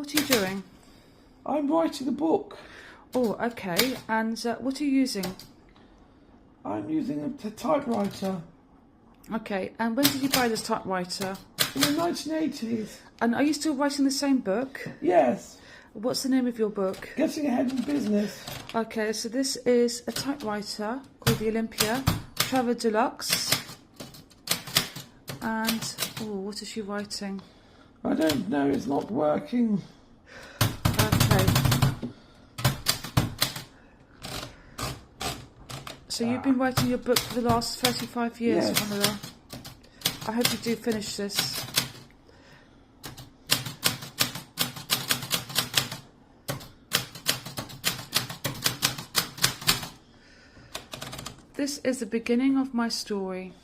What are you doing? I'm writing a book. Oh, okay. And what are you using? I'm using a typewriter. Okay. And when did you buy this typewriter? In the 1980s. And are you still writing the same book? Yes. What's the name of your book? Getting ahead in business. Okay, so this is a typewriter called the Olympia Travel Deluxe. And, oh, what is she writing? I don't know, it's not working. Okay. So you've been writing your book for the last 35 years, Yes. Pamela. I hope you do finish this. This is the beginning of my story.